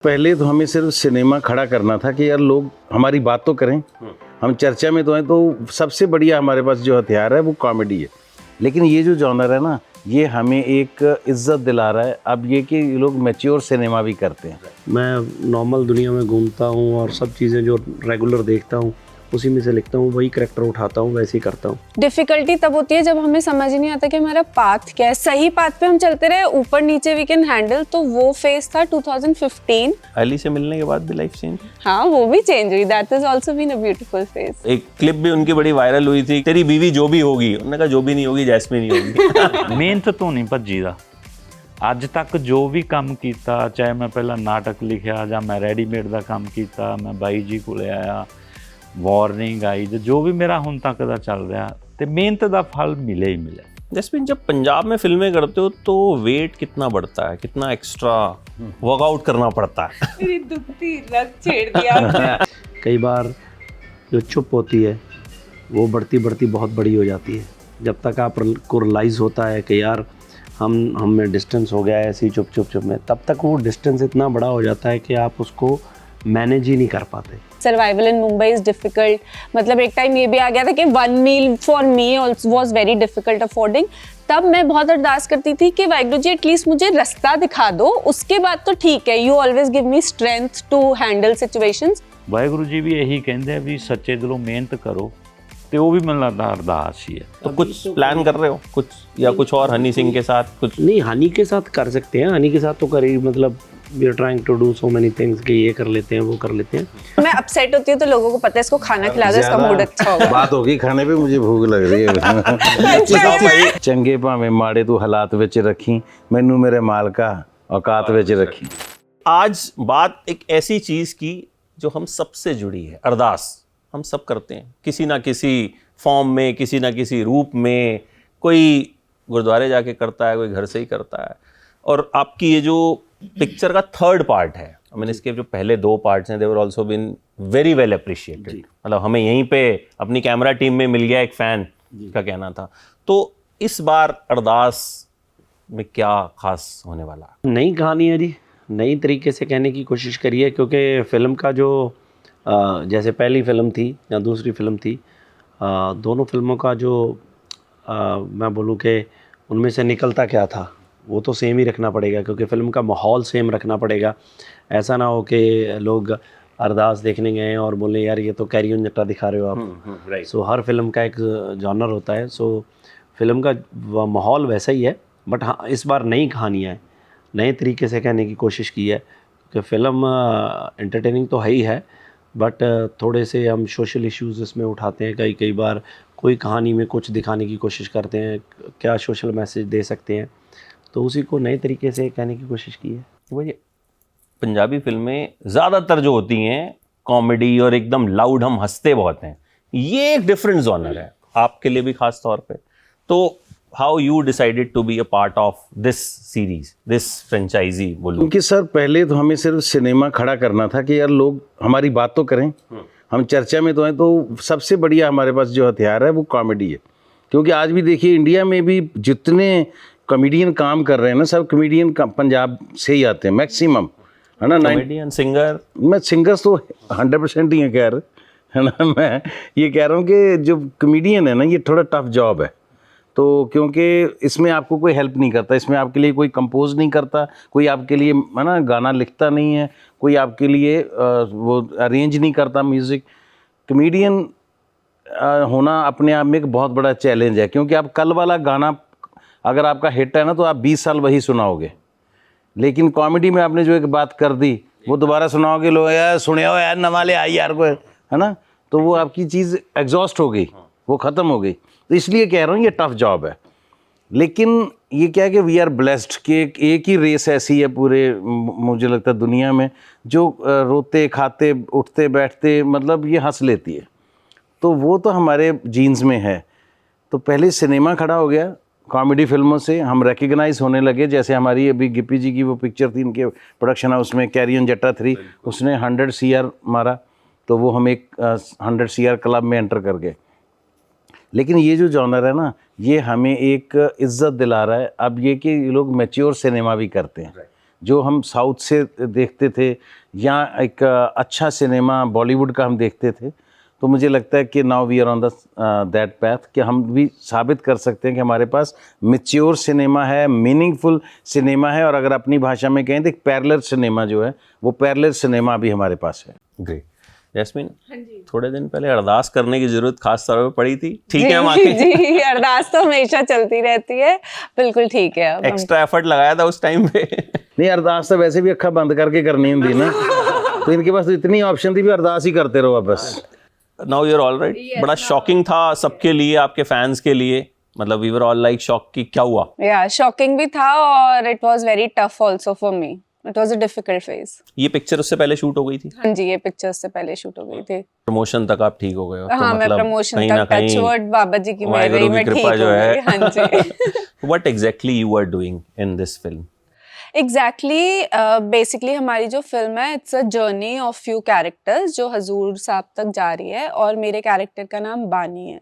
पहले तो हमें सिर्फ सिनेमा खड़ा करना था कि यार लोग हमारी बात तो करें, हम चर्चा में तो हैं। तो सबसे बढ़िया हमारे पास जो हथियार है वो कॉमेडी है। लेकिन ये जो जॉनर है ना, ये हमें एक इज्जत दिला रहा है अब ये कि ये लोग मैच्योर सिनेमा भी करते हैं। मैं नॉर्मल दुनिया में घूमता हूँ और सब चीज़ें जो रेगुलर देखता हूँ उसी में से लिखता हूँ, वही करैक्टर उठाता हूँ, वैसे ही करता हूँ। डिफिकल्टी तब होती है जब हमें समझ ही नहीं आता कि हमारा पाथ क्या है। सही पाथ पे हम चलते रहे, ऊपर नीचे वी कैन हैंडल। तो वो फेज था 2015। अली से मिलने के बाद भी लाइफ चेंज। हाँ, वो भी चेंज हुई। That is also been a beautiful phase. एक क्लिप भी उनकी बड़ी वायरल हुई थी, तेरी बीवी जो भी होगी। उन्होंने कहा जो भी नहीं होगी जैस्मिन ही होगी। ਮਿਹਨਤ ਤੋਂ ਨਹੀਂ ਭੱਜੀਦਾ। ਅੱਜ ਤੱਕ ਜੋ ਵੀ ਕੰਮ ਕੀਤਾ, ਚਾਹੇ ਮੈਂ ਪਹਿਲਾਂ ਨਾਟਕ ਲਿਖਿਆ ਜਾਂ ਮੈਂ ਰੈਡੀਮੇਡ ਦਾ ਕੰਮ ਕੀਤਾ, ਮੈਂ ਬਾਈ ਜੀ ਕੋਲੇ ਆਇਆ, ਵਾਰਨਿੰਗ आई, जो भी मेरा ਹੁਣ तक ਦਾ ਚੱਲ ਰਿਹਾ ਤੇ ਮਿਹਨਤ ਦਾ ਫਲ मिले ही मिले। जैस्मिन, जब पंजाब में फिल्में करते हो तो वेट कितना बढ़ता है, कितना एक्स्ट्रा वर्कआउट करना पड़ता है? मेरी दुखती रग छेड़ दिया। कई बार जो चुप होती है वो बढ़ती बढ़ती बहुत बड़ी हो जाती है। जब तक आपको रियलाइज़ होता है कि यार हम में डिस्टेंस हो गया है ऐसी चुप चुप चुप में, तब तक वो डिस्टेंस इतना बड़ा हो जाता है कि आप उसको मैनेज ही नहीं कर पाते। Survival in Mumbai is difficult. मतलब एक टाइम ये भी आ गया था कि one meal for me was very difficult affording. तब मैं बहुत अरदास करती थी कि वाहिगुरु जी एटलीस्ट मुझे रास्ता दिखा दो, उसके बाद तो ठीक है, you always give me strength to handle situations. Waheguru ji ਵੀ ਇਹੀ ਕਹਿੰਦੇ ਆ ਵੀ ਸੱਚੇ ਦਿਲੋਂ ਮਿਹਨਤ ਕਰੋ ਤੇ ਉਹ ਵੀ ਮੈਨੂੰ ਲੱਗਦਾ ਅਰਦਾਸ ਹੀ ਹੈ। तो कुछ प्लान कर रहे हो कुछ, या कुछ और हनी सिंह के साथ कुछ? नहीं, हनी के साथ कर सकते हैं, हनी के साथ तो कर ही, मतलब we are trying to do so many things कि ये कर लेते हैं वो कर लेते हैं। मैं अपसेट होती हूँ तो लोगों को पता है इसको खाना खिला दो, इसका मूड अच्छा होगा। बात होगी खाने पे, मुझे भूख लग रही है। चंगे भावें माड़े तू हालात विच रखी, मैनू मेरे मालका औकात विच रखी। आज बात एक ऐसी चीज की जो हम सबसे जुड़ी है, अरदास। हम सब करते हैं किसी ना किसी फॉर्म में, किसी ना किसी रूप में। कोई गुरुद्वारे जाके करता है, कोई घर से ही करता है। और आपकी ये जो पिक्चर का थर्ड पार्ट है, आई मीन इसके जो पहले दो पार्ट्स हैं, they were also been very well appreciated. मतलब हमें यहीं पे अपनी कैमरा टीम में मिल गया एक फैन का कहना था। तो इस बार अरदास में क्या खास होने वाला? नई कहानी है जी, नई तरीके से कहने की कोशिश करी है, क्योंकि फ़िल्म का जो जैसे पहली फ़िल्म थी या दूसरी फ़िल्म थी, दोनों फिल्मों का जो मैं बोलूँ कि उनमें से निकलता क्या था वो तो सेम ही रखना पड़ेगा, क्योंकि फ़िल्म का माहौल सेम रखना पड़ेगा। ऐसा ना हो कि लोग अरदास देखने गए और बोले यार ये तो कैरी ऑन जट्टा दिखा रहे हो आप। राइट। सो हर फिल्म का एक जॉनर होता है। सो फिल्म का माहौल वैसा ही है, बट हाँ इस बार नई कहानियाँ हैं, नए तरीके से कहने की कोशिश की है कि फ़िल्म एंटरटेनिंग तो है ही है, बट थोड़े से हम सोशल इश्यूज़ इसमें उठाते हैं। कई बार कोई कहानी में कुछ दिखाने की कोशिश करते हैं, क्या सोशल मैसेज दे सकते हैं, तो उसी को नए तरीके से कहने की कोशिश की है। वही पंजाबी फिल्में ज़्यादातर जो होती हैं कॉमेडी और एकदम लाउड, हम हंसते बहुत हैं। ये एक डिफरेंट जॉनर है आपके लिए भी खास तौर पे। तो how you decided to be a part of this series, this franchise बोलूं? क्योंकि सर पहले तो हमें सिर्फ सिनेमा खड़ा करना था कि यार लोग हमारी बात तो करें, हम चर्चा में तो हैं। तो सबसे बढ़िया हमारे पास जो हथियार है वो कॉमेडी है। क्योंकि आज भी देखिए इंडिया में भी जितने कॉमेडियन काम कर रहे हैं ना, सब कॉमेडियन पंजाब से ही आते हैं मैक्सिमम, है ना। Comedian, singer? मैं सिंगर्स तो 100% ही है, खैर, है ना। मैं ये कह रहा हूँ कि जो कॉमेडियन है ना, ये थोड़ा टफ जॉब है। तो क्योंकि इसमें आपको कोई हेल्प नहीं करता, इसमें आपके लिए कोई कंपोज नहीं करता, कोई आपके लिए, है ना, गाना लिखता नहीं है, कोई आपके लिए वो अरेंज नहीं करता म्यूज़िक। कॉमेडियन होना अपने आप में एक बहुत बड़ा चैलेंज है, क्योंकि आप कल वाला गाना अगर आपका हिट है ना तो आप 20 साल वही सुनाओगे। लेकिन कॉमेडी में आपने जो एक बात कर दी वो दोबारा सुनाओगे, लोग यार सुने हो यार नवाले आई यार को, है ना, तो वो आपकी चीज़ एग्जॉस्ट हो गई, वो ख़त्म हो गई। तो इसलिए कह रहा हूँ ये टफ जॉब है। लेकिन ये क्या है कि वी आर ब्लेस्ड कि एक ही रेस ऐसी है पूरे, मुझे लगता है दुनिया में, जो रोते खाते उठते बैठते मतलब ये हंस लेती है। तो वो तो हमारे जीन्स में है। तो पहले सिनेमा खड़ा हो गया, कॉमेडी फिल्मों से हम रिकग्नाइज होने लगे। जैसे हमारी अभी गिप्पी जी की वो पिक्चर थी, इनके प्रोडक्शन हाउस में, कैरी ऑन जट्टा 3, उसने 100 CR मारा, तो वो हम एक 100 CR क्लब में एंटर कर गए। लेकिन ये जो जॉनर है ना, ये हमें एक इज्जत दिला रहा है अब ये कि ये लोग मैच्योर सिनेमा भी करते हैं। जो हम साउथ से देखते थे या एक अच्छा सिनेमा बॉलीवुड का हम देखते थे, तो मुझे लगता है कि now we are on the that path कि हम भी साबित कर सकते हैं कि हमारे पास मैच्योर सिनेमा है, मीनिंगफुल सिनेमा है, और अगर अपनी भाषा में कहें तो एक पैरेलल सिनेमा जो है वो पैरेलल सिनेमा भी हमारे पास है। ग्रेट। जैस्मिन, थोड़े दिन पहले अरदास करने की जरूरत खास तौर पे पड़ी थी, ठीक है माँ की? जी, अरदास तो हमेशा चलती रहती है, बिल्कुल ठीक है। अब एक्स्ट्रा एफर्ट लगाया था उस टाइम पे? नहीं, अरदास तो वैसे भी अखा बंद करके करनी होती ना, तो इनके पास तो इतनी ऑप्शन थी भी अरदास ही करते रहो बस। Now you are all right. बड़ा शॉकिंग था सबके लिए, आपके फैंस के लिए, मतलब we were all like shock कि क्या हुआ? या शॉकिंग भी था और it was very tough also for me. It was a difficult phase. ये पिक्चर उससे पहले शूट हो गई थी? हाँ जी, ये पिक्चर से पहले शूट हो गई थी। प्रमोशन तक आप ठीक हो गए हो? तो हाँ, मैं मतलब प्रमोशन कहीं ना तक टच कहीं वर्ड बाबा जी की मेहर वाहेगुरु में की ठीक कृपा हो जो है। गई। हाँ जी। What exactly you are doing in this film? Exactly basically हमारी जो फिल्म है it's a journey of few characters जो हजूर साहब तक जा रही है, और मेरे कैरेक्टर का नाम बानी है।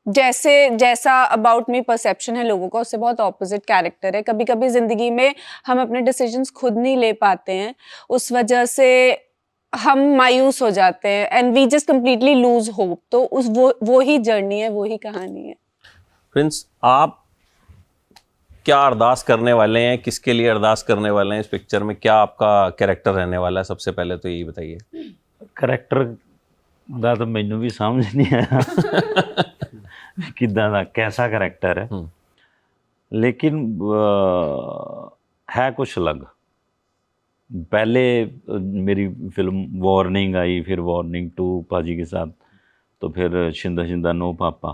जैसा अबाउट मी परसेप्शन है लोगों का, उससे बहुत ऑपोजिट कैरेक्टर है। कभी कभी ज़िंदगी में हम अपने डिसीजंस खुद नहीं ले पाते हैं, उस वजह से हम मायूस हो जाते हैं and we just completely lose hope. तो वो ही जर्नी है, वो ही कहानी है। प्रिंस, आप क्या अरदास करने वाले हैं, किसके लिए अरदास करने वाले हैं इस पिक्चर में? क्या आपका कैरेक्टर रहने वाला है? सबसे पहले तो यही बताइए। ਕਰੈਕਟਰ ਦਾ ਤਾਂ ਮੈਨੂੰ ਵੀ ਸਮਝ ਨਹੀਂ ਆਇਆ ਕਿੱਦਾਂ ਦਾ कैसा ਕਰੈਕਟਰ ਹੈ, लेकिन है कुछ अलग। पहले मेरी फिल्म वार्निंग आई, फिर वार्निंग 2 पाजी के साथ, तो फिर शिंदा शिंदा नो पापा।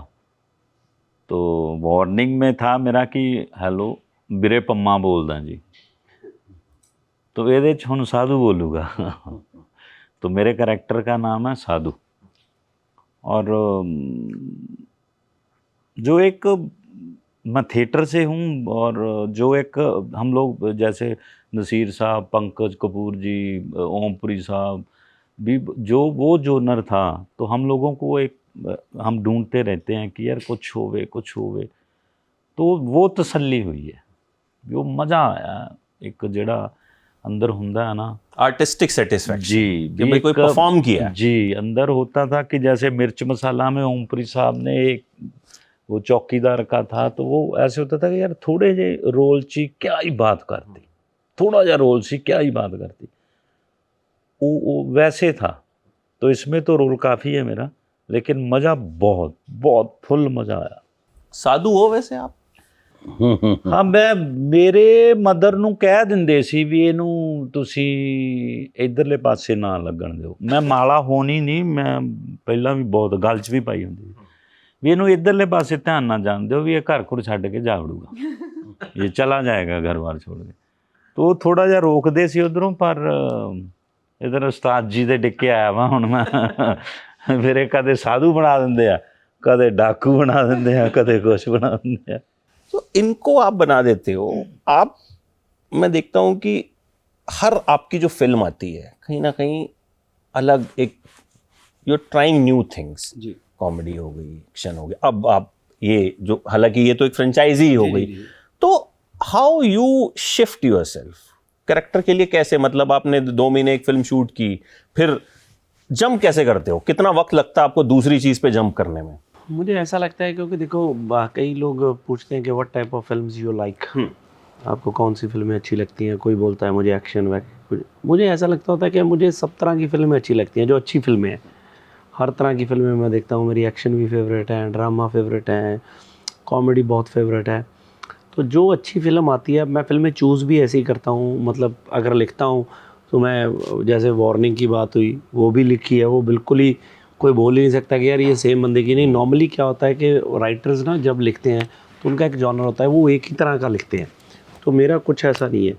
तो वार्निंग में था मेरा कि हैलो बिरे पम्मा बोलदा जी, तो ये हुण साधु बोलूगा तो मेरे करैक्टर का नाम है साधु। और जो एक मैं थिएटर से हूँ, और जो एक हम लोग जैसे नसीर साहब, पंकज कपूर जी, ओमपुरी साहब भी, जो वो जोनर था, तो हम लोगों को एक हम ढूंढते रहते हैं कि यार कुछ होवे, तो वो तसल्ली हुई है, वो मज़ा आया। एक जेड़ा अंदर हुंदा है ना, आर्टिस्टिक सेटिस्फैक्शन जी, कि भाई कोई परफॉर्म किया है। जी, अंदर होता था कि जैसे मिर्च मसाला में ओमपुरी साहब ने एक वो चौकीदार का था, तो वो ऐसे होता था कि यार थोड़े जे रोल ची क्या ही बात करती, थोड़ा जा रोल सी क्या ही बात करती, वो वैसे था। तो इसमें तो रोल काफ़ी है मेरा, लेकिन मज़ा बहुत बहुत फुल मज़ा आया। साधु हो वैसे आप? हाँ, मैं मेरे मदर ਨੂੰ ਕਹਿ ਦਿੰਦੇ ਸੀ ਵੀ ਇਹਨੂੰ ਤੁਸੀਂ ਇਧਰਲੇ ਪਾਸੇ ਨਾ ਲੱਗਣ ਦਿਓ। ਮੈਂ ਮਾਲਾ ਹੋਣੀ ਨਹੀਂ, ਮੈਂ ਪਹਿਲਾਂ ਵੀ ਬਹੁਤ ਗੱਲ 'ਚ ਵੀ ਪਾਈ ਹੁੰਦੀ ਵੀ ਇਹਨੂੰ ਇਧਰਲੇ ਪਾਸੇ ਧਿਆਨ ਨਾ ਜਾਣ ਦਿਓ, ਵੀ ਇਹ ਘਰ ਘੁਰ ਛੱਡ ਕੇ ਜਾ ਵੜੂਗਾ, ਇਹ ਚਲਾ ਜਾਏਗਾ ਘਰ ਬਾਰ ਛੋੜ ਕੇ। तो थोड़ा ਜਿਹਾ ਰੋਕਦੇ ਸੀ ਉਧਰੋਂ, ਪਰ ਇਧਰ ਉਸਤਾਦ ਜੀ ਦੇ ਡਿੱਕੇ ਆਇਆ ਵਾ ਹੁਣ ਮੈਂ ਮੇਰੇ ਕਦੇ ਸਾਧੂ ਬਣਾ ਦਿੰਦੇ ਆ, ਕਦੇ ਡਾਕੂ ਬਣਾ ਦਿੰਦੇ ਆ, ਕਦੇ ਕੁਛ ਬਣਾ ਦਿੰਦੇ ਆ। तो इनको आप बना देते हो आप। मैं देखता हूँ कि हर आपकी जो फिल्म आती है कहीं ना कहीं अलग एक, you are trying new things. जी, कॉमेडी हो गई, एक्शन हो गया, अब आप ये जो, हालांकि ये तो एक फ्रेंचाइजी ही हो गई, तो how you shift yourself character के लिए? कैसे, मतलब आपने 2 महीने एक फिल्म शूट की, फिर जंप कैसे करते हो? कितना वक्त लगता है आपको दूसरी चीज़ पे जंप करने में? मुझे ऐसा लगता है, क्योंकि देखो कई लोग पूछते हैं कि what type of films you like, आपको कौन सी फिल्में अच्छी लगती हैं। कोई बोलता है मुझे एक्शन, मुझे ऐसा लगता होता है कि मुझे सब तरह की फिल्में अच्छी लगती हैं, जो अच्छी फिल्में हैं। हर तरह की फिल्में मैं देखता हूँ। मेरी एक्शन भी फेवरेट है, ड्रामा फेवरेट है, कॉमेडी बहुत फेवरेट है। तो जो अच्छी फिल्म आती है मैं फिल्में चूज़ भी ऐसे ही करता हूँ। मतलब अगर लिखता हूँ तो मैं, जैसे वार्निंग की बात हुई, वो भी लिखी है, वो बिल्कुल ही कोई बोल ही नहीं सकता कि यार ये सेम बंदे की नहीं। नॉर्मली क्या होता है कि राइटर्स ना जब लिखते हैं तो उनका एक जॉनर होता है, वो एक ही तरह का लिखते हैं। तो मेरा कुछ ऐसा नहीं है,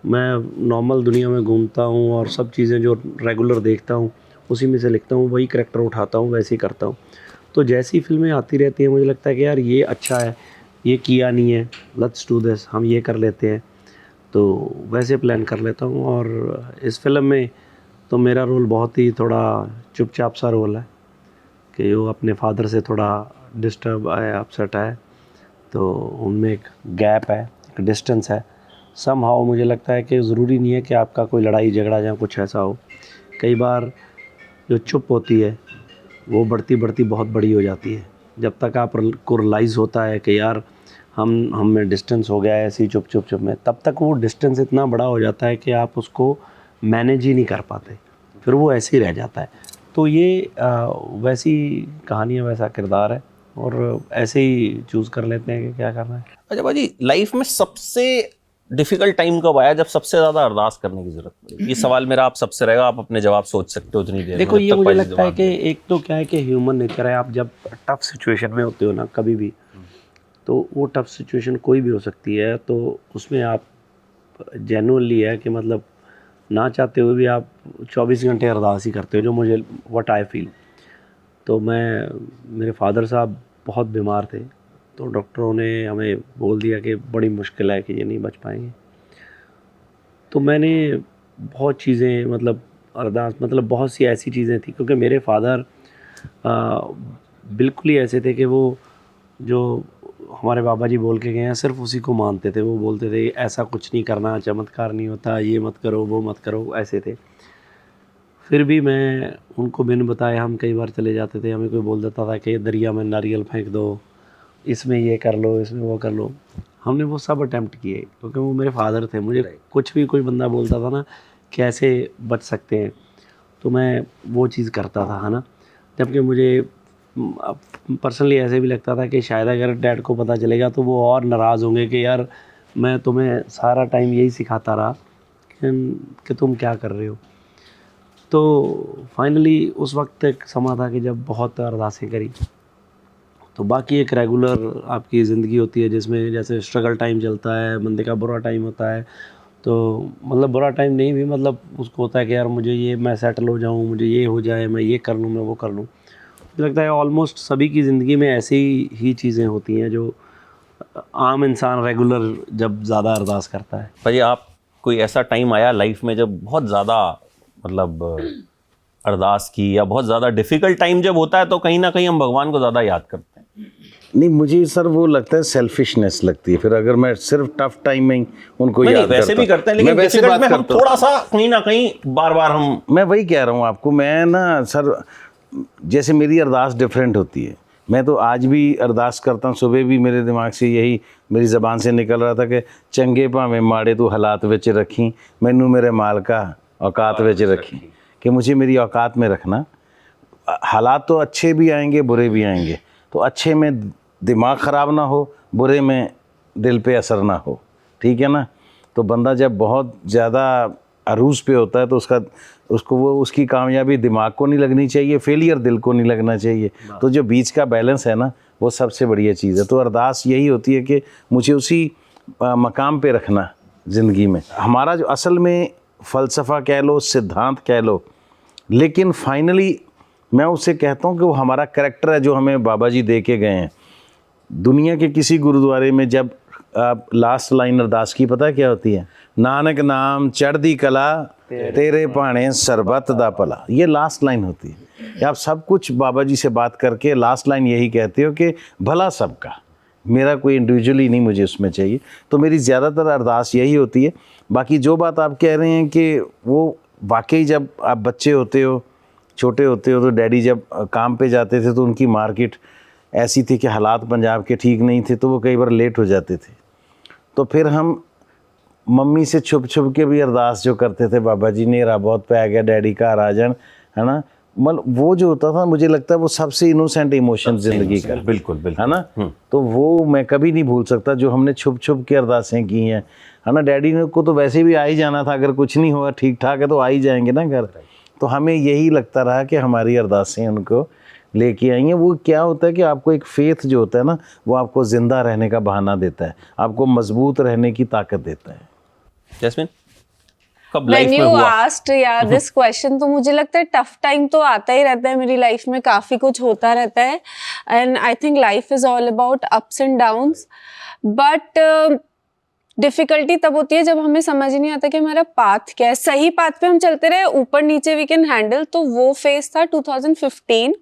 मैं नॉर्मल दुनिया में घूमता हूँ और सब चीज़ें जो रेगुलर देखता हूँ उसी में से लिखता हूँ, वही करैक्टर उठाता हूँ, वैसे ही करता हूँ। तो जैसी फिल्में आती रहती हैं मुझे लगता है कि यार ये अच्छा है, ये किया नहीं है, लेट्स डू दिस, हम ये कर लेते हैं, तो वैसे प्लान कर लेता हूँ। और इस फिल्म में तो मेरा रोल बहुत ही थोड़ा चुपचाप सा रोल है कि वो अपने फादर से थोड़ा डिस्टर्ब है, अपसेट है, तो उनमें एक गैप है, एक डिस्टेंस है, समहाउ मुझे लगता है कि ज़रूरी नहीं है कि आपका कोई लड़ाई झगड़ा या कुछ ऐसा हो। कई बार जो चुप होती है वो बढ़ती बढ़ती बहुत बड़ी हो जाती है। जब तक आप को रियलाइज़ होता है कि यार हम में डिस्टेंस हो गया है ऐसी चुप चुप चुप में, तब तक वो डिस्टेंस इतना बड़ा हो जाता है कि आप उसको मैनेज ही नहीं कर पाते, फिर वो ऐसे ही रह जाता है। तो ये वैसी कहानी है, वैसा किरदार है, और ऐसे ही चूज़ कर लेते हैं कि क्या करना है। अच्छा भाजी, लाइफ में सबसे डिफिकल्ट टाइम कब आया जब सबसे ज्यादा अरदास करने की जरूरत पड़ी? ये सवाल मेरा आप सबसे रहेगा, आप अपने जवाब सोच सकते हो उतनी देर में। देखो, जब ये तक मुझे भाजी लगता है जवाब कि दें। एक तो क्या है कि ह्यूमन नेचर है, आप जब टफ सिचुएशन में होते हो ना कभी भी, तो वो टफ सिचुएशन कोई भी हो सकती है, तो उसमें आप जेन्युइनली है कि मतलब ना चाहते हुए भी आप 24 घंटे अरदास ही करते हो, जो मुझे व्हाट आई फील। तो मेरे फादर साहब बहुत बीमार थे, तो डॉक्टरों ने हमें बोल दिया कि बड़ी मुश्किल है कि ये नहीं बच पाएंगे। तो मैंने बहुत चीज़ें मतलब अरदास मतलब बहुत सी ऐसी चीज़ें थी, क्योंकि मेरे फादर बिल्कुल ही ऐसे थे कि वो जो हमारे बाबा जी बोल के गए हैं सिर्फ उसी को मानते थे। वो बोलते थे ऐसा कुछ नहीं करना, चमत्कार नहीं होता, ये मत करो वो मत करो, ऐसे थे। फिर भी मैं उनको बिन बताए हम कई बार चले जाते थे। हमें कोई बोल देता था कि दरिया में नारियल फेंक दो, इसमें ये कर लो, इसमें वो कर लो। हमने वो सब अटैम्प्ट किए, क्योंकि वो मेरे फादर थे। मुझे कुछ भी कोई बंदा बोलता था ना कैसे बच सकते हैं, तो मैं वो चीज़ करता था, है ना। जबकि मुझे पर्सनली ऐसे भी लगता था कि शायद अगर डैड को पता चलेगा तो वो और नाराज़ होंगे कि यार मैं तुम्हें सारा टाइम यही सिखाता रहा कि तुम क्या कर रहे हो। तो फाइनली उस वक्त एक समा था कि जब बहुत अरदासें करी। तो बाकी एक रेगुलर आपकी ज़िंदगी होती है जिसमें जैसे स्ट्रगल टाइम चलता है, बंदे का बुरा टाइम होता है, तो मतलब बुरा टाइम नहीं भी, मतलब उसको होता है कि यार मुझे ये, मैं सेटल हो जाऊँ, मुझे ये हो जाए, मैं ये कर लूँ, मैं वो कर लूँ। मुझे लगता है ऑलमोस्ट सभी की ज़िंदगी में ऐसी ही चीज़ें होती हैं जो आम इंसान रेगुलर जब ज़्यादा अरदास करता है। भाजी, आप कोई ऐसा टाइम आया लाइफ में जब बहुत ज़्यादा मतलब अरदास की, या बहुत ज़्यादा डिफ़िकल्ट टाइम जब होता है तो कहीं ना कहीं हम भगवान को ज़्यादा याद करते हैं? नहीं, मुझे सर वो लगता है सेल्फिशनेस लगती है। फिर अगर मैं सिर्फ टफ टाइम में ही उनको नहीं, याद वैसे भी करते हैं, लेकिन मैं वैसे डिफिकल्ट बात में हम करता हूँ। थोड़ा सा कहीं ना कहीं बार बार हम मैं वही कह रहा हूँ आपको। मैं ना सर, जैसे मेरी अरदास डिफरेंट होती है। मैं तो आज भी अरदास करता हूँ, सुबह भी मेरे दिमाग से यही मेरी ज़बान से निकल रहा था कि चंगे भावें माड़े तू हालात विच रखी, मैनू मेरे मालका औकात विच रखी, कि मुझे मेरी औकात में रखना। हालात तो अच्छे भी आएंगे बुरे भी आएंगे, तो अच्छे में दिमाग ख़राब ना हो, बुरे में दिल पे असर ना हो, ठीक है ना। तो बंदा जब बहुत ज़्यादा अरूज पे होता है तो उसकी कामयाबी दिमाग को नहीं लगनी चाहिए, फेलियर दिल को नहीं लगना चाहिए। तो जो बीच का बैलेंस है ना, वो सबसे बढ़िया चीज़ है। तो अरदास यही होती है कि मुझे उसी मकाम पे रखना ज़िंदगी में। हमारा जो असल में फ़लसफ़ा कह लो, सिद्धांत कह लो, लेकिन फाइनली मैं उससे कहता हूँ कि वो हमारा करैक्टर है जो हमें बाबा जी दे के गए हैं। दुनिया के किसी गुरुद्वारे में जब आप लास्ट लाइन अरदास की पता है क्या होती है? नानक नाम चढ़दी कला तेरे पाने सरबत दा भला। ये लास्ट लाइन होती है। आप सब कुछ बाबा जी से बात करके लास्ट लाइन यही कहते हो कि भला सबका, मेरा कोई इंडिविजुअली नहीं मुझे उसमें चाहिए। तो मेरी ज़्यादातर अरदास यही होती है। बाकी जो बात आप कह रहे हैं कि वो वाकई जब आप बच्चे होते हो, छोटे होते हो, तो डैडी जब काम पे जाते थे तो उनकी मार्केट ऐसी थी कि हालात पंजाब के ठीक नहीं थे, तो वो कई बार लेट हो जाते थे। तो फिर हम मम्मी से छुप छुप के भी अरदास जो करते थे, बाबा जी नेरा बहुत पै गया, डैडी घर आ जान, है ना। मतलब वो जो होता था, मुझे लगता है वो सबसे इनोसेंट इमोशन ज़िंदगी का, बिल्कुल बिल्कुल, है ना। तो वो मैं कभी नहीं भूल सकता जो हमने छुप छुप के अरदासें की हैं, है ना। डैडी ने को तो वैसे भी आ ही जाना था, अगर कुछ नहीं हुआ ठीक ठाक है तो आ ही जाएंगे ना घर। तो हमें यही लगता रहा कि हमारी अरदासें उनको लेके आई हैं। वो क्या होता है कि आपको एक फेथ जो होता है ना, वो आपको ज़िंदा रहने का बहाना देता है, आपको मजबूत रहने की ताकत देता है। जैस्मिन, कब लाइफ When में you हुआ? asked यार this question, तो मुझे लगता है टफ टाइम तो आता ही रहता है मेरी लाइफ में, काफ़ी कुछ होता रहता है। And I think life is all about ups and downs. But difficulty तब होती है जब हमें समझ ही नहीं आता कि हमारा पाथ क्या है। सही पाथ पे हम चलते रहे, ऊपर नीचे वी कैन हैंडल। तो वो फेज़ था 2015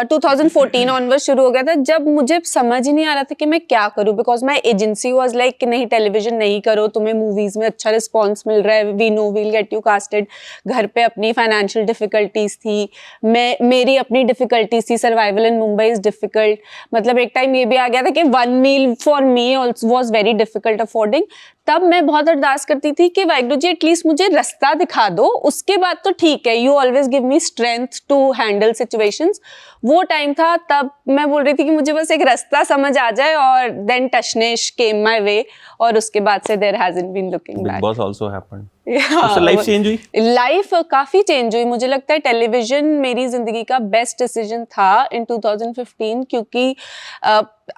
2014 ऑनवर्ड शुरू हो गया था, जब मुझे समझ ही नहीं आ रहा था कि मैं क्या करूं, because my agency was like कि नहीं टेलीविजन नहीं करो, तुम्हें मूवीज में अच्छा रिस्पॉन्स मिल रहा है, we know we'll get you casted. घर पे अपनी फाइनेंशियल डिफिकल्टीज थी, मेरी अपनी डिफिकल्टीज थी, survival in Mumbai is difficult. मतलब एक टाइम ये भी आ गया था कि 1 meal for me also was very difficult affording. तब मैं बहुत अरदास करती थी कि वाहिगुरु जी एटलीस्ट मुझे रास्ता दिखा दो, उसके बाद तो ठीक है, you always give me strength to handle situations. वो टाइम था, तब मैं बोल रही थी कि मुझे बस एक रास्ता समझ आ जाए, और देन टशनेश केम माय वे, और उसके बाद से there hasn't been looking big back. Boss also happened, उससे लाइफ चेंज हुई। लाइफ काफी चेंज हुई। मुझे लगता है टेलीविजन मेरी जिंदगी का बेस्ट डिसीजन था इन 2015, क्योंकि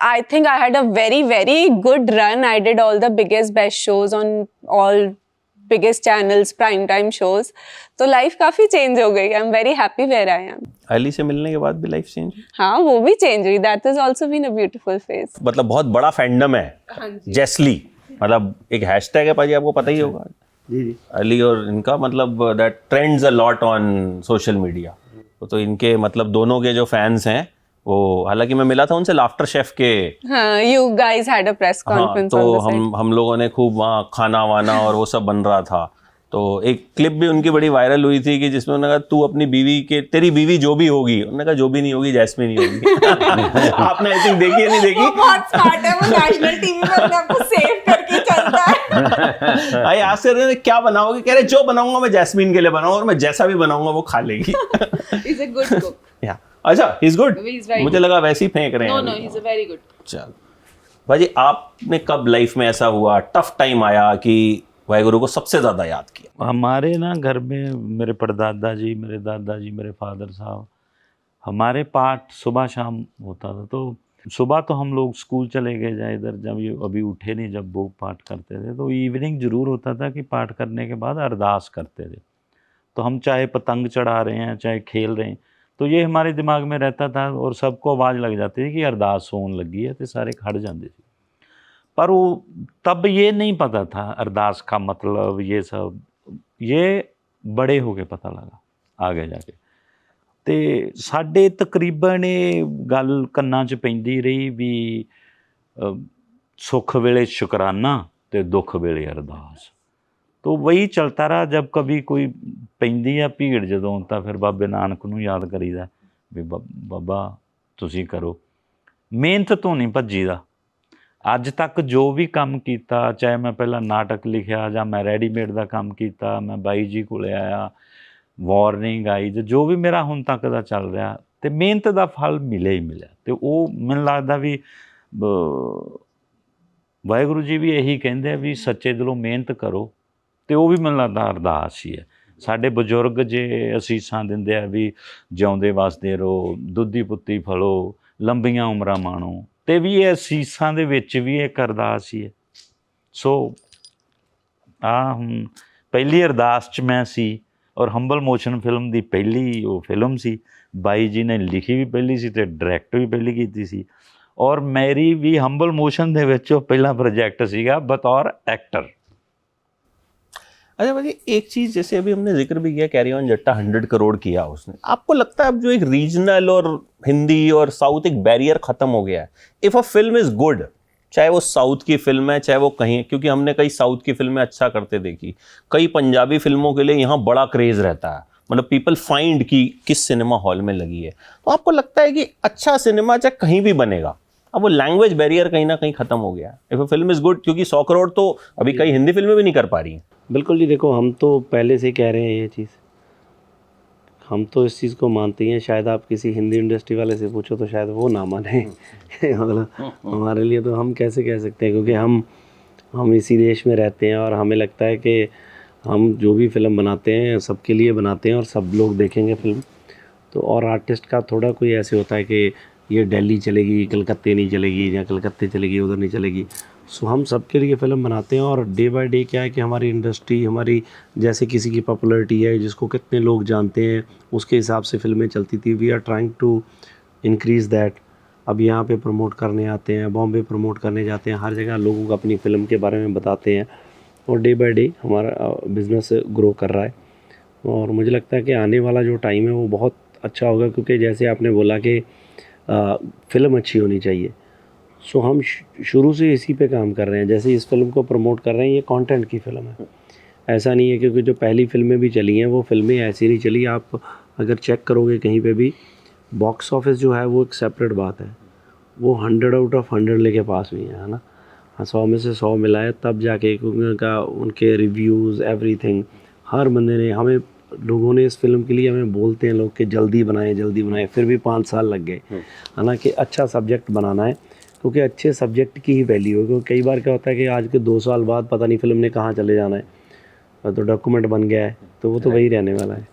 I think I had a very very good run. I did all the biggest best shows on all biggest channels, prime time shows. तो लाइफ काफी चेंज हो गई। I am very happy where I am. Ali से मिलने के बाद भी life change हुई? हाँ, वो भी चेंज हुई। That is also been a beautiful phase. मतलब बहुत बड़ा फैंडम है जेस्ली, मतलब एक हैशटैग है पाजी, आपको पता ही होगा। जी अली और इनका, मतलब that trends a lot on social media. तो इनके मतलब दोनों के जो फैंस हैं वो, हालांकि मैं मिला था उनसे लाफ्टर शेफ के, हाँ, you guys had a press conference तो on the set. हम लोगों ने खूब वहाँ खाना वाना और वो सब बन रहा था। तो एक क्लिप भी उनकी बड़ी वायरल हुई थी कि जिसमें उन्होंने कहा तू अपनी बीवी के, तेरी बीवी जो भी होगी, उन्होंने कहा जो भी नहीं होगी जैस्मिन ही होगी। आपने आई थिंक देखी है, नहीं देखी? वो बहुत स्मार्ट है, वो नेशनल टीवी में अपने आप को सेव करके चलता है। भाई आज से रहे क्या बनाओगे, कह रहे जो बनाऊंगा मैं जैस्मिन के लिए बनाऊंगा, और मैं जैसा भी बनाऊंगा वो खा लेगी। He's a good cook. या अच्छा, he is good. He's very मुझे लगा वैसे ही फेंक रहे हैं। No, he's a very good. चल भाजी, आपने कब लाइफ में ऐसा हुआ, टफ टाइम आया कि वाहिगुरु को सबसे ज्यादा याद किया? हमारे ना घर में मेरे परदादा जी, मेरे दादाजी, मेरे फादर साहब, हमारे पाठ सुबह शाम होता था। तो सुबह तो हम लोग स्कूल चले गए, जाए इधर, जब ये अभी उठे नहीं, जब वो पाठ करते थे, तो इवनिंग ज़रूर होता था कि पाठ करने के बाद अरदास करते थे। तो हम चाहे पतंग चढ़ा रहे हैं, चाहे खेल रहे हैं, तो ये हमारे दिमाग में रहता था, और सबको आवाज़ लग जाती थी कि अरदास होने लगी है, तो सारे खड़ जाते थे। पर वो तब ये नहीं पता था अरदास का मतलब, ये सब ये बड़े हो के पता लगा आगे जाके। ਤੇ ਸਾਡੇ ਤਕਰੀਬਨ ਇਹ ਗੱਲ ਕੰਨਾਂ 'ਚ ਪੈਂਦੀ ਰਹੀ ਵੀ ਸੁੱਖ ਵੇਲੇ ਸ਼ੁਕਰਾਨਾ ਤੇ ਦੁੱਖ ਵੇਲੇ ਅਰਦਾਸ। तो वही चलता रहा। जब कभी कोई पैंदी आ भीड़ जदों, तो फिर बाबे नानक नूं याद करीदा भी बाबा तुसीं करो। मेहनत तो नहीं भज्जीदा। अज तक जो भी काम कीता, चाहे मैं पहला नाटक लिखिया जां मैं रेडीमेड का काम कीता, मैं बाई जी कोले आया, वार्निंग आई, जो भी मेरा हुण तक दा चल रहा, तो मेहनत का फल मिले ही मिले। तो वो मैनूं लगदा भी वाहिगुरू जी भी यही कहंदे भी सच्चे दिलों मेहनत करो। तो वो भी मैनूं लगदा अरदास ही है। साडे बजुर्ग जे असीसां दिंदे आ भी जिउंदे वसदे रहो, दुੱਧੀ पुੱਤੀ फलो, लंबियां उमरां माणो, ते भी ये असीसां दे विच भी एक अरदास ही है। सो हुण पहली अरदास च मैं सी, और हंबल मोशन फिल्म दी पहली वो फिल्म सी, बाई जी ने लिखी भी पहली सी ते डायरैक्ट भी पहली कीती सी, और मेरी भी हंबल मोशन दे विच पहला प्रोजैक्ट सीगा बतौर एक्टर। अच्छा भाई, एक चीज़ जैसे अभी हमने जिक्र भी किया, कैरी ऑन जट्टा 100 करोड़ किया उसने, आपको लगता है अब जो एक रीजनल और हिंदी और साउथ एक बैरियर खत्म हो गया है? If a film is good, चाहे वो साउथ की फिल्म है चाहे वो कहीं, क्योंकि हमने कई साउथ की फिल्में अच्छा करते देखी, कई पंजाबी फिल्मों के लिए यहाँ बड़ा क्रेज़ रहता है, मतलब पीपल फाइंड कि किस सिनेमा हॉल में लगी है। तो आपको लगता है कि अच्छा सिनेमा चाहे कहीं भी बनेगा, अब वो लैंग्वेज बैरियर कहीं ना कहीं खत्म हो गया है? If a film is good, क्योंकि 100 करोड़ तो अभी कई हिंदी फिल्में भी नहीं कर पा रही हैं। बिल्कुल जी, देखो हम तो पहले से कह रहे हैं ये चीज़, हम तो इस चीज़ को मानते हैं। शायद आप किसी हिंदी इंडस्ट्री वाले से पूछो तो शायद वो ना माने। मतलब हमारे लिए तो हम कैसे कह सकते हैं, क्योंकि हम इसी देश में रहते हैं, और हमें लगता है कि हम जो भी फिल्म बनाते हैं सबके लिए बनाते हैं और सब लोग देखेंगे फिल्म। तो और आर्टिस्ट का थोड़ा कोई ऐसे होता है कि ये दिल्ली चलेगी, कलकत्ते नहीं चलेगी, या कलकत्ते चलेगी उधर नहीं चलेगी। सो हम सबके लिए फ़िल्म बनाते हैं, और डे बाय डे क्या है कि हमारी इंडस्ट्री, हमारी जैसे किसी की पॉपुलैरिटी है, जिसको कितने लोग जानते हैं, उसके हिसाब से फ़िल्में चलती थी। We are trying to increase that. अब यहाँ पे प्रमोट करने आते हैं, बॉम्बे प्रमोट करने जाते हैं, हर जगह लोगों को अपनी फ़िल्म के बारे में बताते हैं, और डे बाय डे हमारा बिज़नेस ग्रो कर रहा है। और मुझे लगता है कि आने वाला जो टाइम है वो बहुत अच्छा होगा, क्योंकि जैसे आपने बोला कि फ़िल्म अच्छी होनी चाहिए, सो हम शुरू से इसी पे काम कर रहे हैं। जैसे इस फिल्म को प्रमोट कर रहे हैं, ये कंटेंट की फ़िल्म है, ऐसा नहीं है क्योंकि जो पहली फ़िल्में भी चली हैं वो फ़िल्में ऐसी नहीं चली। आप अगर चेक करोगे कहीं पे भी, बॉक्स ऑफिस जो है वो एक सेपरेट बात है, वो 100 आउट ऑफ 100 लेके पास हुई है ना, 100 में से 100 मिला है, तब जाके उनका उनके रिव्यूज़ एवरीथिंग, हर बंदे ने हमें, लोगों ने इस फिल्म के लिए हमें बोलते हैं लोग कि जल्दी बनाएं, फिर भी 5 साल लग गए, है ना, कि अच्छा सब्जेक्ट बनाना है, क्योंकि अच्छे सब्जेक्ट की ही वैल्यू है। क्योंकि कई बार क्या होता है कि आज के 2 साल बाद पता नहीं फिल्म ने कहाँ चले जाना है, तो डॉक्यूमेंट बन गया है, तो वो तो वही रहने वाला है।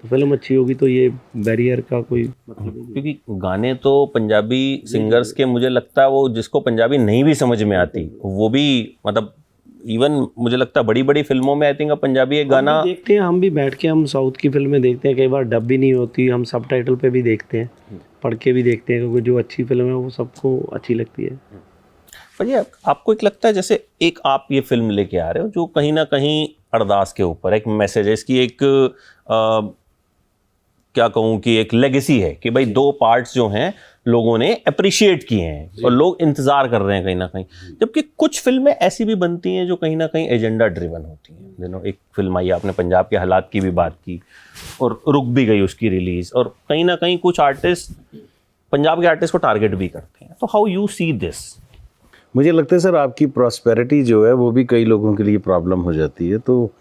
तो फिल्म अच्छी होगी तो ये बैरियर का कोई मतलब नहीं। क्योंकि गाने तो पंजाबी सिंगर्स के, मुझे लगता है वो जिसको पंजाबी नहीं भी समझ में आती वो भी, मतलब इवन मुझे लगता है बड़ी बड़ी फिल्मों में आई थिंक पंजाबी एक गाना देखते हैं, हम भी बैठ के हम साउथ की फिल्में देखते हैं, कई बार डब भी नहीं होती, हम सबटाइटल पे भी देखते हैं, पढ़ के भी देखते हैं, क्योंकि जो अच्छी फिल्म है वो सबको अच्छी लगती है। पर ये आपको एक लगता है जैसे एक आप ये फिल्म लेके आ रहे हो जो कहीं ना कहीं अरदास के ऊपर एक मैसेज है, इसकी एक क्या कहूँ कि एक लेगेसी है कि भाई 2 पार्ट्स जो हैं लोगों ने अप्रिशिएट किए हैं और लोग इंतजार कर रहे हैं कहीं ना कहीं, जबकि कुछ फिल्में ऐसी भी बनती हैं जो कहीं ना कहीं एजेंडा ड्रिवन होती हैं। दिनों एक फिल्म आई, आपने पंजाब के हालात की भी बात की और रुक भी गई उसकी रिलीज, और कहीं ना कहीं कुछ आर्टिस्ट पंजाब के आर्टिस्ट को टारगेट भी करते हैं। तो हाउ यू सी दिस? मुझे लगता है सर आपकी प्रॉस्पेरिटी जो है वो भी कई लोगों के लिए प्रॉब्लम हो जाती है, तो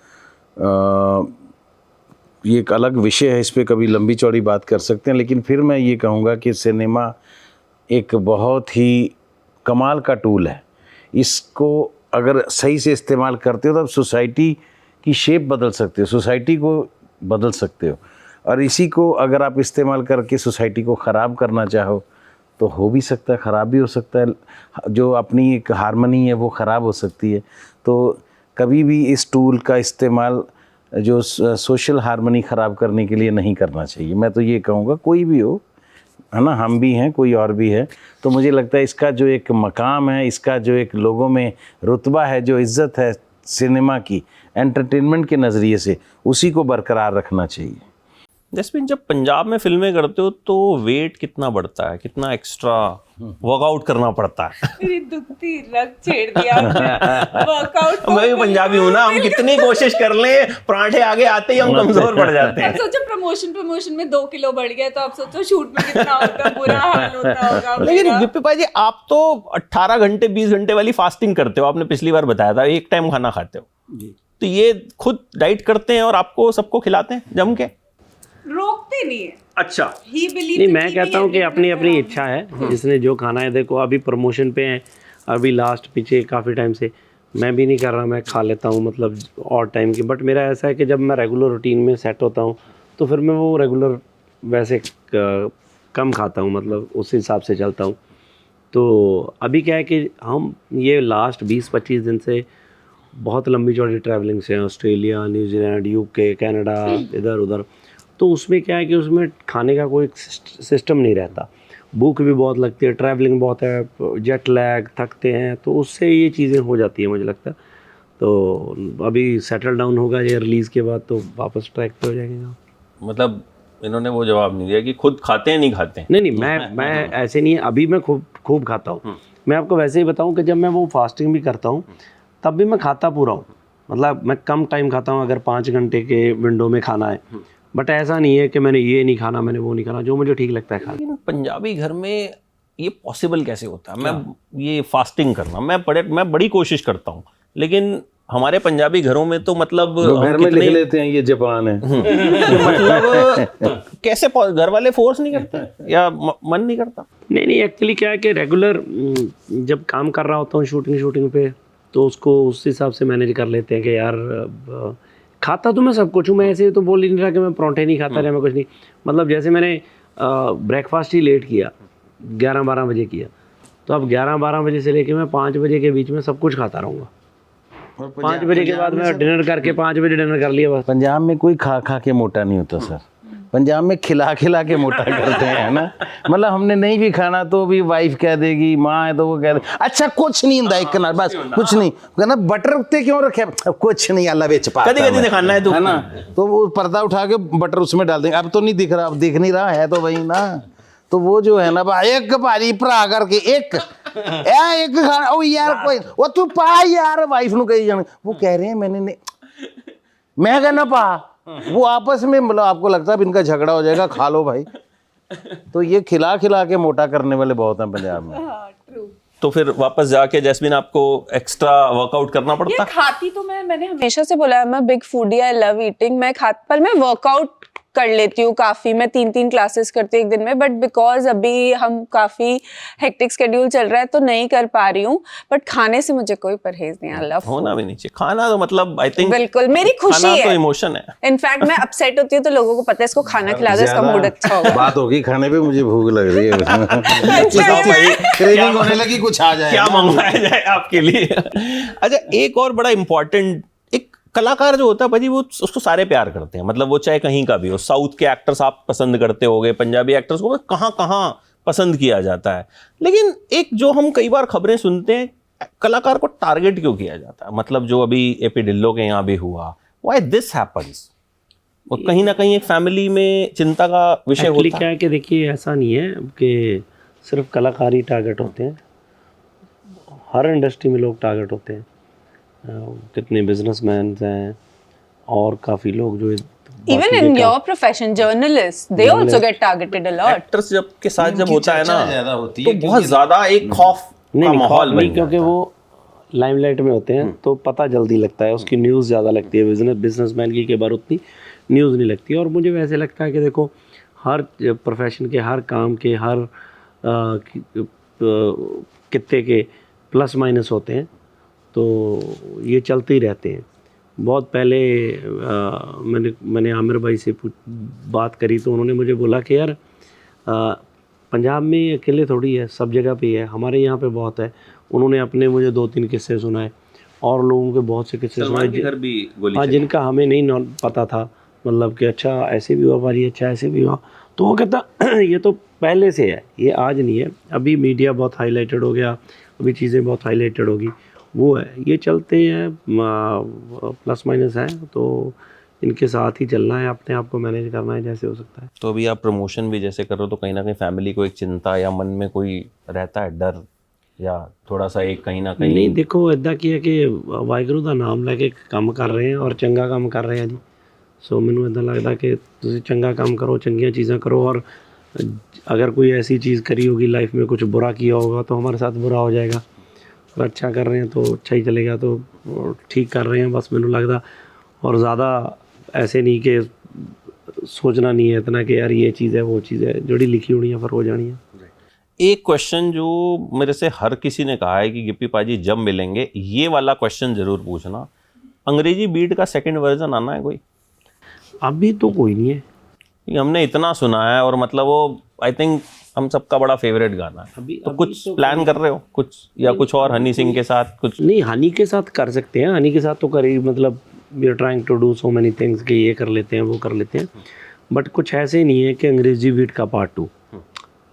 ये एक अलग विषय है, इस पे कभी लंबी चौड़ी बात कर सकते हैं। लेकिन फिर मैं ये कहूँगा कि सिनेमा एक बहुत ही कमाल का टूल है, इसको अगर सही से इस्तेमाल करते हो तो आप सोसाइटी की शेप बदल सकते हो, सोसाइटी को बदल सकते हो, और इसी को अगर आप इस्तेमाल करके सोसाइटी को ख़राब करना चाहो तो हो भी सकता है, ख़राब भी हो सकता है, जो अपनी एक हारमनी है वो ख़राब हो सकती है। तो कभी भी इस टूल का इस्तेमाल जो सोशल हारमनी ख़राब करने के लिए नहीं करना चाहिए। मैं तो ये कहूँगा कोई भी हो, है ना, हम भी हैं, कोई और भी है, तो मुझे लगता है इसका जो एक मकाम है, इसका जो एक लोगों में रुतबा है, जो इज़्ज़त है सिनेमा की एंटरटेनमेंट के नज़रिए से, उसी को बरकरार रखना चाहिए। जसमीन, जब पंजाब में फिल्में करते हो तो वेट कितना बढ़ता है, कितना एक्स्ट्रा वर्कआउट करना पड़ता है? मेरी दुखती रग छेड़ दिया वर्कआउट। मैं भी पंजाबी हूँ ना, हम कितनी कोशिश कर लें, पराठे आगे आते ही हम कमजोर पड़ जाते हैं। सोचो प्रमोशन में 2 किलो बढ़ गया, तो आप सोचो शूट में कितना होता, बुरा हाल होता होगा। लेकिन विप्पी भाई जी, आप तो 18 घंटे 20 घंटे वाली फास्टिंग करते हो, आपने पिछली बार बताया था, एक टाइम खाना खाते हो, तो ये खुद डाइट करते हैं और आपको सबको खिलाते हैं जम के? रोकते नहीं है। अच्छा, नहीं, मैं कहता हूँ कि अपनी अपनी इच्छा है, जिसने जो खाना है। देखो अभी प्रमोशन पे है, अभी लास्ट पीछे काफ़ी टाइम से मैं भी नहीं कर रहा, मैं खा लेता हूँ मतलब और टाइम की, बट मेरा ऐसा है कि जब मैं रेगुलर रूटीन में सेट होता हूँ तो फिर मैं वो रेगुलर वैसे कम खाता हूँ, मतलब उस हिसाब से चलता हूँ। तो अभी क्या है कि हम ये लास्ट 20-25 दिन से बहुत लंबी चौड़ी ट्रैवलिंग से हैं, ऑस्ट्रेलिया, न्यूजीलैंड, यूके, कनाडा, इधर उधर। तो उसमें क्या है कि उसमें खाने का कोई सिस्टम नहीं रहता, भूख भी बहुत लगती है, ट्रैवलिंग बहुत है, जेट लैग, थकते हैं, तो उससे ये चीज़ें हो जाती हैं मुझे लगता है। तो अभी सेटल डाउन होगा ये रिलीज़ के बाद, तो वापस ट्रैक पे हो जाएंगे। मतलब इन्होंने वो जवाब नहीं दिया कि खुद खाते हैं नहीं खाते हैं। नहीं, मैं ऐसे नहीं है, अभी मैं खूब खाता हूँ। मैं आपको वैसे ही बताऊँ कि जब मैं वो फास्टिंग भी करता हूँ तब भी मैं खाता पूरा हूँ, मतलब मैं कम टाइम खाता हूँ, अगर 5 घंटे के विंडो में खाना है, बट ऐसा नहीं है कि मैंने ये नहीं खाना, मैंने वो नहीं खाना, जो मुझे ठीक लगता है खाना। लेकिन पंजाबी घर में ये पॉसिबल कैसे होता है? मैं ये फास्टिंग करना, मैं बड़ी कोशिश करता हूँ, लेकिन हमारे पंजाबी घरों में तो मतलब घर में लिख लेते हैं ये जापान है। मतलब कैसे घर वाले फोर्स नहीं करते या मन नहीं करता? नहीं, एक्चुअली क्या है कि रेगुलर जब काम कर रहा होता हूँ शूटिंग पे, तो उसको उस हिसाब से मैनेज कर लेते हैं कि यार खाता तो मैं सब कुछ हूँ, मैं ऐसे तो बोल ही नहीं रहा कि मैं पराठे नहीं खाता रहा, मैं कुछ नहीं, मतलब जैसे मैंने ब्रेकफास्ट ही लेट किया, 11-12 बजे किया, तो अब 11-12 बजे से लेके मैं 5 बजे के बीच में सब कुछ खाता रहूँगा। 5 बजे के बाद मैं डिनर करके 5 बजे डिनर कर लिया बस। पंजाब में कोई खा खा के मोटा नहीं होता सर, पंजाब में खिला खिला के मोटा करते हैं, है ना। मतलब हमने नहीं भी खाना तो भी वाइफ कह देगी, माँ है तो वो कह दे अच्छा कुछ नहीं ਹੁੰਦਾ ਇੱਕ ਨਾਲ बस कुछ नहीं, कहना बटर उत्ते क्यों रखे, कुछ नहीं अल्लाह बेच पाता कदी कदी दिखाना है तो, है ना। तो वो पर्दा उठा के बटर उसमें डाल देंगे, अब तो नहीं दिख रहा, अब दिख नहीं रहा है तो वही ना। तो वो जो है ना भाई एक भारी भरा करके एक खाना, ओ यार कोई वो तू पा यार, वाइफ नु कही जाने, वो कह रहे हैं मैंने नहीं, मैं कहना पा, वो आपस में मतलब आपको लगता है इनका झगड़ा हो जाएगा, खा लो भाई। तो ये खिला खिला के मोटा करने वाले बहुत हैं पंजाब में। तो फिर वापस जाके जैस्मिन आपको एक्स्ट्रा वर्कआउट करना पड़ता? खाती तो मैंने हमेशा से बोला है, मैं big foodie, I love eating. मैं पर मैं वर्कआउट कर लेती हूँ काफी, मैं 3 क्लासेस करती हूँ एक दिन में, बट बिकॉज अभी हम काफी हेक्टिक शेड्यूल चल रहा है तो नहीं कर पा रही हूँ। बट खाने से मुझे कोई परहेज नहीं, आई लव होना भी नहीं चाहिए खाना, तो मतलब आई थिंक बिल्कुल मेरी खुशी खाना है, तो इमोशन है। इनफैक्ट मैं अपसेट होती हूँ तो लोगों को पता है इसको खाना खिला दो, इसका मूड अच्छा होगा। बात होगी खाने पे, मुझे भूख लग रही है, बताओ भाई क्रेविंग होने लगी, कुछ आ जाए, क्या मंगवाया जाए आपके लिए। अच्छा, एक और बड़ा इंपॉर्टेंट, एक कलाकार जो होता है भाजी, वो उसको सारे प्यार करते हैं, मतलब वो चाहे कहीं का भी हो। साउथ के एक्टर्स आप पसंद करते होगे, पंजाबी एक्टर्स को कहाँ कहाँ पसंद किया जाता है, लेकिन एक जो हम कई बार खबरें सुनते हैं, कलाकार को टारगेट क्यों किया जाता है? मतलब जो अभी एपी ढिल्लों के यहाँ भी हुआ, व्हाई दिस हैपेंस? वो कहीं ना कहीं एक फैमिली में चिंता का विषय होता है। क्या है कि देखिए, ऐसा नहीं है कि सिर्फ कलाकार ही टारगेट होते हैं, हर इंडस्ट्री में लोग टारगेट होते हैं। कितने बिजनेसमैन हैं और काफ़ी लोग जो Even in your profession, journalists, they also get targeted a lot. Actors जब के साथ जब होता है ज्यादा ना, होती तो है, बहुत ज्यादा एक खौफ का माहौल बन क्योंकि वो लाइमलाइट में होते हैं तो पता जल्दी लगता है, उसकी न्यूज़ ज़्यादा लगती है। बिजनेसमैन की कई बार उतनी न्यूज़ नहीं लगती। और मुझे वैसे लगता है कि देखो, हर प्रोफेशन के, हर काम के, हर कित्ते के प्लस माइनस होते हैं, तो ये चलते ही रहते हैं। बहुत पहले मैंने आमिर भाई से बात करी तो उन्होंने मुझे बोला कि यार पंजाब में अकेले थोड़ी है, सब जगह पे है, हमारे यहाँ पे बहुत है। उन्होंने अपने मुझे 2-3 किस्से सुनाए और लोगों के बहुत से किस्से सुनाए, हाँ, जिनका हमें नहीं पता था, मतलब कि अच्छा ऐसे भी हुआ भाई, अच्छा ऐसे भी हुआ। तो वो कहता ये तो पहले से है, ये आज नहीं है, अभी मीडिया बहुत हाईलाइटेड हो गया, अभी चीज़ें बहुत हाईलाइटेड होगी, वो है, ये चलते हैं, प्लस माइनस है, तो इनके साथ ही चलना है, अपने आप को मैनेज करना है जैसे हो सकता है। तो अभी आप प्रमोशन भी जैसे कर रहे हो, तो कहीं ना कहीं फैमिली को एक चिंता या मन में कोई रहता है डर, या थोड़ा सा एक कहीं ना कहीं? नहीं, देखो इदा की है कि वाहिगुरू का नाम लैके काम कर रहे हैं और चंगा काम कर रहे हैं जी। सो मैनू इदा लगता कि तुम चंगा काम करो, चंगियाँ चीज़ें करो, और अगर कोई ऐसी चीज़ करी होगी लाइफ में, कुछ बुरा किया होगा तो हमारे साथ बुरा हो जाएगा, अगर अच्छा कर रहे हैं तो अच्छा ही चलेगा, तो ठीक कर रहे हैं बस मैनू लगता। और ज़्यादा ऐसे नहीं कि सोचना नहीं है इतना कि यार ये चीज़ है वो चीज़ है, जोड़ी लिखी होनी है फिर हो जानी है। एक क्वेश्चन जो मेरे से हर किसी ने कहा है कि गिप्पी पाजी जब मिलेंगे ये वाला क्वेश्चन जरूर पूछना, अंग्रेजी बीट का सेकंड वर्जन आना है कोई? अभी तो कोई नहीं है, हमने इतना सुना है, और मतलब वो आई थिंक हम सबका बड़ा फेवरेट गाना है। तो कुछ प्लान कर रहे हो कुछ, या कुछ और हनी सिंह के साथ कुछ? नहीं, हनी के साथ कर सकते हैं, हनी के साथ तो कर ही, मतलब we are trying to do so many things कि ये कर लेते हैं वो कर लेते हैं, बट कुछ ऐसे नहीं है कि अंग्रेजी बीट का पार्ट 2,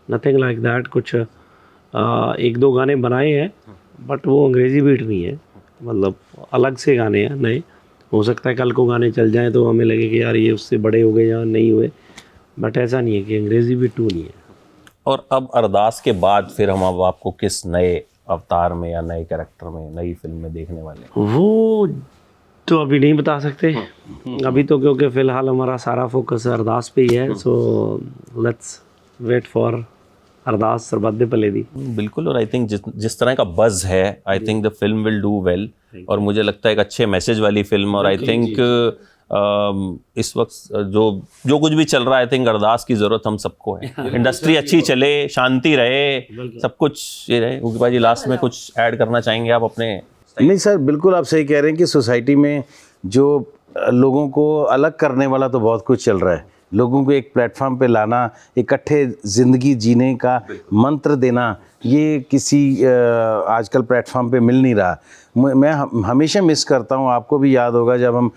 नथिंग लाइक दैट। कुछ 1-2 गाने बनाए हैं बट वो अंग्रेजी बीट नहीं है, मतलब अलग से गाने हैं नए। हो सकता है कल को गाने चल जाएं तो हमें लगे कि यार ये उससे बड़े हो गए या नहीं हुए, बट ऐसा नहीं है कि अंग्रेजी बीट 2 नहीं है। और अब अरदास के बाद फिर हम अब आपको किस नए अवतार में या नए कैरेक्टर में, नई फिल्म में देखने वाले हैं? वो तो अभी नहीं बता सकते अभी तो, क्योंकि फ़िलहाल हमारा सारा फोकस अरदास पे ही है। सो लेट्स वेट फॉर अरदास सरबत भले दी। बिल्कुल, और आई थिंक जिस तरह का बज़ है, I think the film will do well, और मुझे लगता है एक अच्छे मैसेज वाली फिल्म, और आई थिंक इस वक्त जो कुछ भी चल रहा है, आई थिंक अरदास की ज़रूरत हम सबको है। इंडस्ट्री अच्छी चले, शांति रहे, सब कुछ ये रहे। गुप्पी पाजी लास्ट में कुछ ऐड करना चाहेंगे आप अपने? नहीं सर, बिल्कुल आप सही कह रहे हैं कि सोसाइटी में जो लोगों को अलग करने वाला तो बहुत कुछ चल रहा है, लोगों को एक प्लेटफॉर्म पे लाना, इकट्ठे ज़िंदगी जीने का मंत्र देना, ये किसी आजकल प्लेटफॉर्म पे मिल नहीं रहा। मैं हमेशा मिस करता हूँ, आपको भी याद होगा जब हम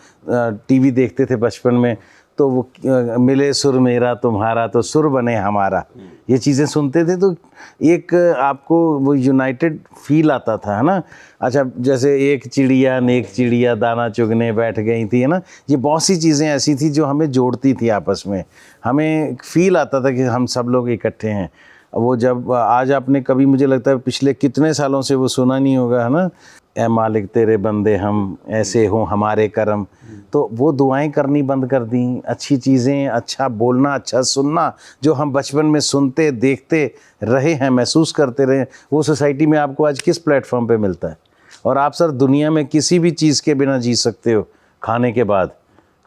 टीवी देखते थे बचपन में, तो वो मिले सुर मेरा तुम्हारा तो सुर बने हमारा, ये चीज़ें सुनते थे तो एक आपको वो यूनाइटेड फील आता था, है ना। अच्छा, जैसे एक चिड़िया नेक चिड़िया दाना चुगने बैठ गई थी, है ना, ये बहुत सी चीज़ें ऐसी थी जो हमें जोड़ती थी आपस में, हमें फील आता था कि हम सब लोग इकट्ठे हैं। वो जब आज आपने कभी, मुझे लगता है पिछले कितने सालों से वो सुना नहीं होगा, है ना, ए मालिक तेरे बंदे हम, ऐसे हों हमारे करम, तो वो दुआएं करनी बंद कर दी। अच्छी चीज़ें, अच्छा बोलना, अच्छा सुनना, जो हम बचपन में सुनते देखते रहे हैं, महसूस करते रहे, वो सोसाइटी में आपको आज किस प्लेटफॉर्म पे मिलता है। और आप सर दुनिया में किसी भी चीज़ के बिना जी सकते हो, खाने के बाद,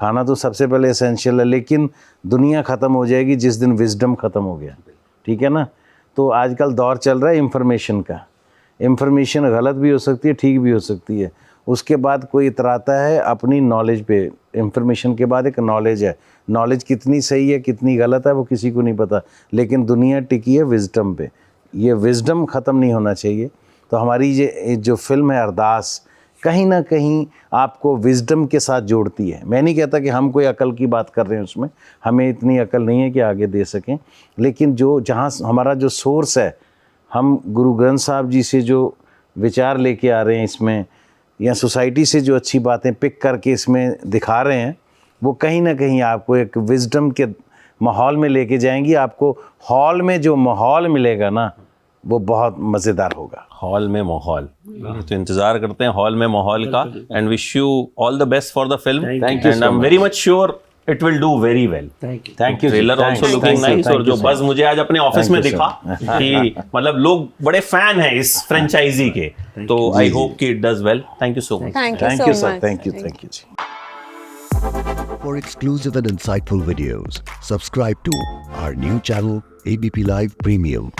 खाना तो सबसे पहले एसेंशियल है, लेकिन दुनिया ख़त्म हो जाएगी जिस दिन विजडम ख़त्म हो गया, ठीक है ना। तो आजकल दौर चल रहा है इंफॉर्मेशन का, इंफॉर्मेशन गलत भी हो सकती है, ठीक भी हो सकती है। उसके बाद कोई इतराता है अपनी नॉलेज पे, इंफॉर्मेशन के बाद एक नॉलेज है, नॉलेज कितनी सही है कितनी गलत है वो किसी को नहीं पता, लेकिन दुनिया टिकी है विजडम पे, ये विजडम ख़त्म नहीं होना चाहिए। तो हमारी ये जो फिल्म है अरदास, कहीं ना कहीं आपको विजडम के साथ जोड़ती है। मैं नहीं कहता कि हम कोई अकल की बात कर रहे हैं उसमें, हमें इतनी अकल नहीं है कि आगे दे सकें, लेकिन जो जहाँ हमारा जो सोर्स है, हम गुरु ग्रंथ साहब जी से जो विचार लेके आ रहे हैं इसमें, या सोसाइटी से जो अच्छी बातें पिक करके इसमें दिखा रहे हैं, वो कहीं ना कहीं आपको एक विजडम के माहौल में लेके जाएंगी। आपको हॉल में जो माहौल मिलेगा ना, वो बहुत मज़ेदार होगा। हॉल में माहौल, तो इंतजार करते हैं हॉल में माहौल का। And wish you all the best for the film, and I am very much sure it will do very well. Thank you. Trailer also looking nice, और जो बज मुझे आज अपने ऑफिस में दिखा कि मतलब लोग बड़े फैन हैं इस फ्रेंचाइजी के, तो आई होप कि it does well. Thank you so much. Thank you thank so you much. Sir, thank you जी। For exclusive and insightful videos, subscribe to our new channel, ABP Live Premium.